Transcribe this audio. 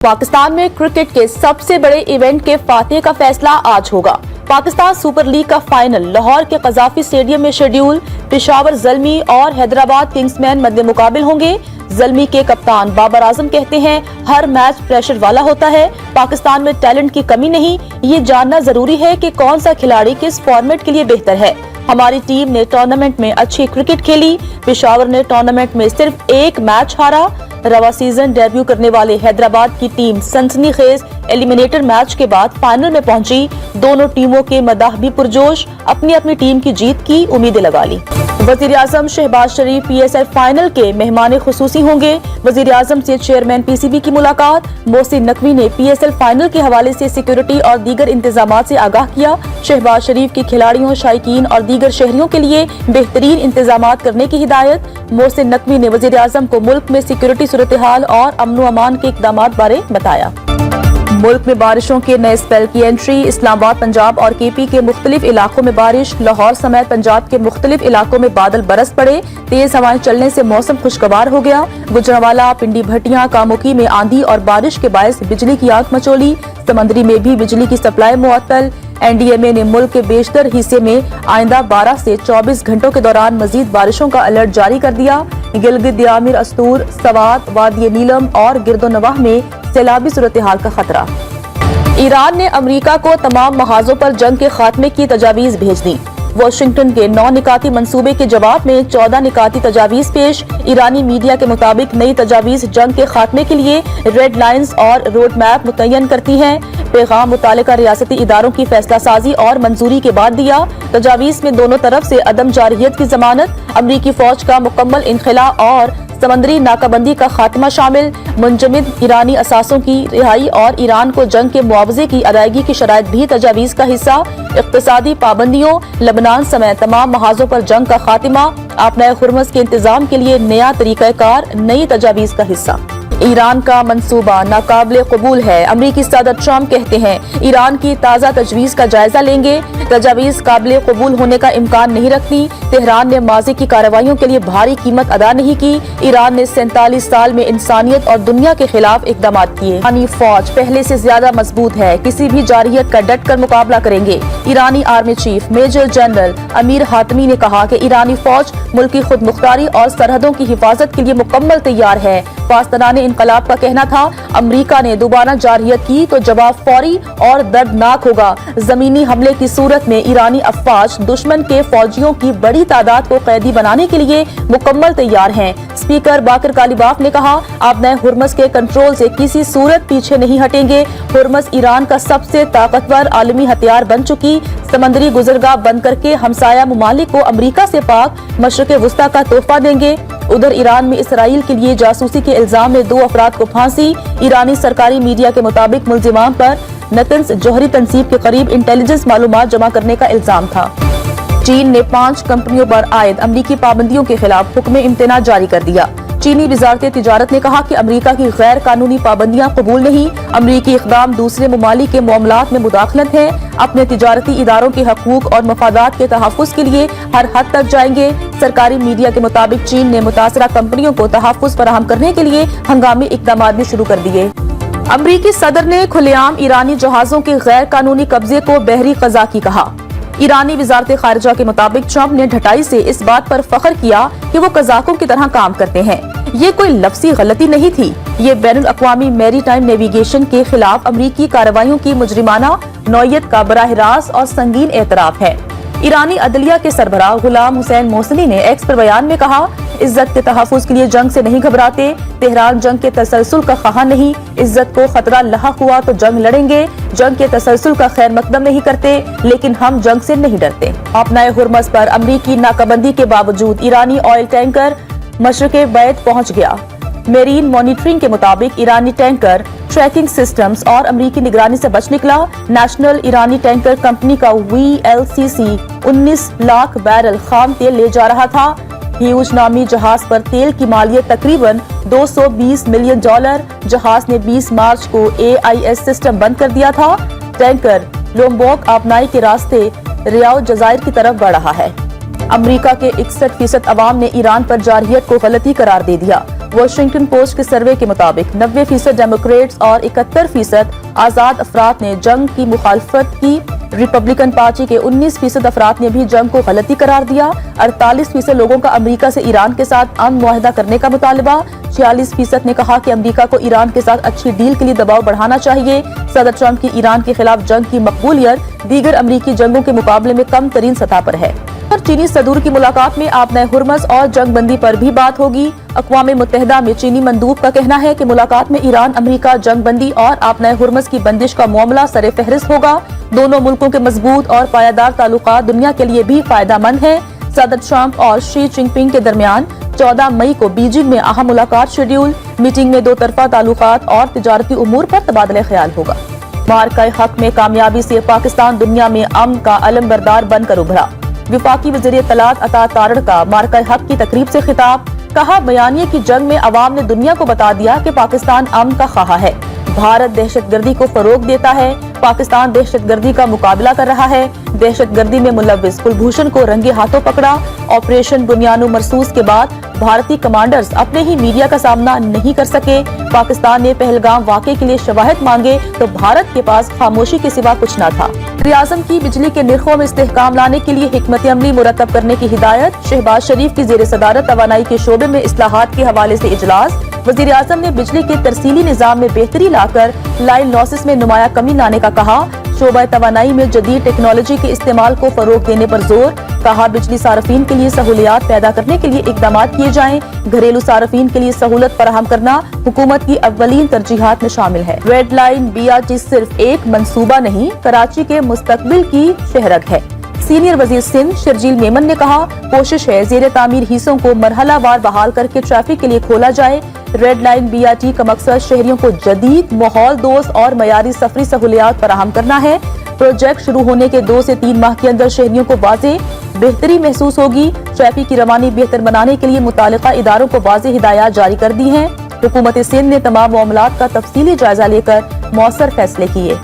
पाकिस्तान में क्रिकेट के सबसे बड़े इवेंट के फातेह का फैसला आज होगा। पाकिस्तान सुपर लीग का फाइनल लाहौर के कज़ाफी स्टेडियम में शेड्यूल। पेशावर ज़ल्मी और हैदराबाद किंग्समैन मद्दे मुकाबिल होंगे। ज़ल्मी के कप्तान बाबर आजम कहते हैं, हर मैच प्रेशर वाला होता है। पाकिस्तान में टैलेंट की कमी नहीं, ये जानना जरूरी है कि कौन सा खिलाड़ी किस फॉर्मेट के लिए बेहतर है। हमारी टीम ने टूर्नामेंट में अच्छी क्रिकेट खेली। पेशावर ने टूर्नामेंट में सिर्फ एक मैच हारा। रवा सीजन डेब्यू करने वाले हैदराबाद की टीम सनसनीखेज एलिमिनेटर मैच के बाद फाइनल में पहुंची। दोनों टीमों के मदाह भी पुरजोश, अपनी अपनी टीम की जीत की उम्मीदें लगा ली। वजीर आजम शहबाज शरीफ PSL फाइनल के मेहमान खुसूसी होंगे। वजीर आजम से चेयरमैन PCB की मुलाकात। मोहसिन नकवी ने PSL फाइनल के हवाले से सिक्योरिटी और दीगर इंतजामात से आगाह किया। शहबाज शरीफ के खिलाड़ियों, शायकीन और दीगर शहरियों के लिए बेहतरीन इंतजामात करने की हिदायत। मोहसिन नकवी ने वजीर आजम को मुल्क में सिक्योरिटी सूरत हाल और अमन अमान के इक़दामात बारे बताया। मुल्क में बारिशों के नए स्पेल की एंट्री। इस्लामाबाद, पंजाब और KP के मुख्तलिफ इलाकों में बारिश। लाहौर समेत पंजाब के मुख्तलिफ इलाकों में बादल बरस पड़े। तेज हवाएं चलने से मौसम खुशगवार हो गया। गुजरांवाला, पिंडी भटियां, कामुकी में आंधी और बारिश के बायस बिजली की आग मचोली। समंदरी में भी बिजली की सप्लाई मुअत्तल। NDMA ने मुल्क के बेशतर हिस्से में आइंदा 12 से 24 घंटों के दौरान मजीद बारिशों का अलर्ट जारी कर दिया। गिलगित, दियामिर, अस्तूर, सवात, वादी नीलम और गिरदोनवाह में सैलाबी सूरत हाल का खतरा। ईरान ने अमेरिका को तमाम महाजों पर जंग के खात्मे की तजावीज भेज दी। वाशिंगटन के 9 निकाती मंसूबे के जवाब में 14 निकाती तजावीज पेश। ईरानी मीडिया के मुताबिक नई तजावीज जंग के खात्मे के लिए रेड लाइन्स और रोड मैप मुतय्यन करती हैं। पैगाम मुतालिका रियासती इदारों की फैसला साजी और मंजूरी के बाद दिया। तजावीज में दोनों तरफ से अदम जारियत की जमानत, अमरीकी फौज का मुकम्मल इनखला और समंदरी नाकाबंदी का खात्मा शामिल। मुंजमद ईरानी असासों की रिहाई और ईरान को जंग के मुआवजे की अदायगी की शराइत भी तजावीज का हिस्सा। इक्तिसादी पाबंदियों, लबनान समेत तमाम महाजों पर जंग का खात्मा, आपनाए हुर्मस के इंतजाम के लिए नया तरीक़ाकार नई तजावीज का हिस्सा। ईरान का मंसूबा नाकाबिले कबूल है। अमरीकी सदर ट्रंप कहते हैं, ईरान की ताज़ा तजवीज़ का जायजा लेंगे। तजावीज़ काबिले कबूल होने का इम्कान नहीं रखती। तेहरान ने माजी की कार्रवाइयों के लिए भारी कीमत अदा नहीं की। ईरान ने 47 साल में इंसानियत और दुनिया के खिलाफ इक़दाम किए। ईरानी फौज पहले से ज्यादा मजबूत है, किसी भी जारियत का डट कर मुकाबला करेंगे। ईरानी army chief major general Amir Hatami ने कहा कि ईरानी फौज मुल्क की खुद मुख्तारी और सरहदों की हिफाजत के लिए मुकम्मल तैयार है। पाकिस्तानी इनकलाब का कहना था, अमरीका ने दोबारा जारियत की तो जवाब फौरी और दर्दनाक होगा। जमीनी हमले की सूरत में ईरानी अफवाज दुश्मन के फौजियों की बड़ी तादाद को कैदी बनाने के लिए मुकम्मल तैयार हैं। स्पीकर बाकर कालिबाफ ने कहा, आपनाए हुर्मस के कंट्रोल से किसी सूरत पीछे नहीं हटेंगे। हुर्मस ईरान का सबसे ताकतवर आलमी हथियार बन चुकी समंदरी गुजरगाह बंद करके हमसाया मुमालिक को अमरीका से पाक मशरक़ वुस्ता का तोहफा देंगे। उधर ईरान में इसराइल के लिए जासूसी के इल्जाम में 2 अफराद को फांसी। ईरानी सरकारी मीडिया के मुताबिक मुल्जिमान पर नतन्स जौहरी तंसीब के करीब इंटेलिजेंस मालूमात जमा करने का इल्जाम था। चीन ने 5 कंपनियों पर आयद अमरीकी पाबंदियों के खिलाफ हुक्म इम्तना जारी कर दिया। चीनी वजारत तिजारत ने कहा कि अमरीका की गैर कानूनी पाबंदियां कबूल नहीं। अमरीकी इक़दाम दूसरे ममालिक के मामलात में मुदाखलत है। अपने तिजारती इदारों के हकूक और मफादात के तहफ़्फ़ुज़ के लिए हर हद तक जाएंगे। सरकारी मीडिया के मुताबिक चीन ने मुतासरा कंपनियों को तहफ़्फ़ुज़ फराहम करने के लिए हंगामी इक़दामात भी शुरू कर दिए। अमरीकी सदर ने खुलेआम ईरानी जहाजों के गैर कानूनी कब्जे को बहरी क़ज़ा की कहा। ईरानी वजारत खारिजा के मुताबिक ट्रंप ने ढटाई से इस बात पर फख्र किया कि वो कज़ाकों की तरह काम करते हैं। ये कोई लफ्ज़ी गलती नहीं थी, ये बैनुल अक़वामी मैरी टाइम नेविगेशन के खिलाफ अमरीकी कार्रवाइयों की मुजरिमाना नौयत का बराह रास्त और संगीन एतराफ़ है। ईरानी अदलिया के सरबराह गुलाम हुसैन मोहसिनी ने एक्स पर बयान में कहा, इज्जत के तहफ़्फ़ुज़ के लिए जंग से नहीं घबराते। तेहरान जंग के तसलसल का ख़्वाह नहीं। इज्जत को खतरा लाहक हुआ तो जंग लड़ेंगे। जंग के तसलसल का खैर मकदम नहीं करते, लेकिन हम जंग से नहीं डरते। आपनाए हुर्मस पर अमरीकी नाकाबंदी के बावजूद ईरानी ऑयल टैंकर मशरक़ बैत पहुँच गया। मेरीन मॉनिटरिंग के मुताबिक ईरानी टैंकर ट्रैकिंग सिस्टम्स और अमरीकी निगरानी से बच निकला। नेशनल ईरानी टैंकर कंपनी का VLCC 19 लाख बैरल खाम तेल ले जा रहा था। ह्यूज नामी जहाज पर तेल की मालियत तकरीबन $220 मिलियन। जहाज ने 20 मार्च को AIS सिस्टम बंद कर दिया था। टैंकर लोम्बोक आबनाई के रास्ते रियाद जजायर की तरफ बढ़ रहा है। अमरीका के 61% अवाम ने ईरान पर जारहियत को गलती करार दे दिया। वॉशिंगटन पोस्ट के सर्वे के मुताबिक 90% डेमोक्रेट्स और 71% आजाद अफराद ने जंग की मुखालफत की। रिपब्लिकन पार्टी के 19% अफराद ने भी जंग को गलती करार दिया। 48% लोगों का अमेरिका से ईरान के साथ अमन मुआहदा करने का मुतालबा। 46% ने कहा कि अमेरिका को ईरान के साथ अच्छी डील के लिए दबाव बढ़ाना चाहिए। सदर ट्रंप की ईरान के खिलाफ जंग की मकबूलियत दीगर अमेरिकी जंगों के मुकाबले में कम तरीन सतह पर है। और चीनी सदूर की मुलाकात में आपने हुर्मस और जंग बंदी पर भी बात होगी। अक़वाम मुत्तहिदा में चीनी मंदूब का कहना है कि मुलाकात में ईरान अमेरिका जंग बंदी और आपने हुर्मस की बंदिश का मामला सरे फहरिस्त होगा। दोनों मुल्कों के मजबूत और पायादार ताल्लुकात दुनिया के लिए भी फायदेमंद है। सदर ट्रंप और शी जिनपिंग के दरमियान 14 मई को बीजिंग में अहम मुलाकात शेड्यूल। मीटिंग में दो तरफा ताल्लुकात और तिजारती उमूर पर तबादला ख्याल होगा। मार्का हक में कामयाबी से पाकिस्तान दुनिया में अमन का अलमबरदार बनकर उभरा। वफाकी वज़ीर इत्तलात अता तारड़ का मार्का हक की तकरीब से खिताब। कहा, बयानिए की जंग में अवाम ने दुनिया को बता दिया कि पाकिस्तान अमन का ख्वाह है। भारत दहशतगर्दी को फरोग देता है। पाकिस्तान दहशतगर्दी का मुकाबला कर रहा है। दहशतगर्दी में मुलव्विस कुलभूषण को रंगे हाथों पकड़ा। ऑपरेशन बुनियानो मरसूस के बाद भारतीय कमांडर्स अपने ही मीडिया का सामना नहीं कर सके। पाकिस्तान ने पहलगाम वाक़े के लिए शवाहिद मांगे तो भारत के पास खामोशी के सिवा कुछ न था। वज़ीर-ए-आज़म की बिजली के निर्खों में इस्तेहकाम लाने के लिए हिकमत अमली मुरतब करने की हिदायत। शहबाज शरीफ की ज़ेर सदारत तवानाई के शोबे में इस्लाहात के हवाले से इजलास। वज़ीर-ए-आज़म ने बिजली के तरसीली निज़ाम में बेहतरी लाकर लाइन लॉसेस में नुमाया कमी लाने का कहा। शोबा तवानाई में जदीद टेक्नोलॉजी के इस्तेमाल को फरोग देने पर जोर। कहा, बिजली सारफीन के लिए सहूलियात पैदा करने के लिए इकदाम किए जाएं। घरेलू सारफीन के लिए सहूलत फराहम करना हुकूमत की अव्वलीन तरजीहात में शामिल है। रेड लाइन BRT सिर्फ एक मंसूबा नहीं, कराची के मुस्तकबिल की शहरग है। सीनियर वजीर सिंध शर्जील मेमन ने कहा, कोशिश है ज़ेर तामीर हिस्सों को मरहलावार बहाल करके ट्रैफिक के लिए खोला जाए। रेड लाइन BRT का मकसद शहरियों को जदीद माहौल दोस्त और मयारी सफरी सहूलियात फराहम करना है। प्रोजेक्ट शुरू होने के 2 से 3 माह के अंदर शहरियों को वाज़े बेहतरी महसूस होगी। ट्रैफिक की रवानी बेहतर बनाने के लिए मुतालिका इदारों को वाज़े हिदायत जारी कर दी हैं। हुकूमत सिंध ने तमाम मामलात का तफसीली जायजा लेकर मौसर फैसले किए।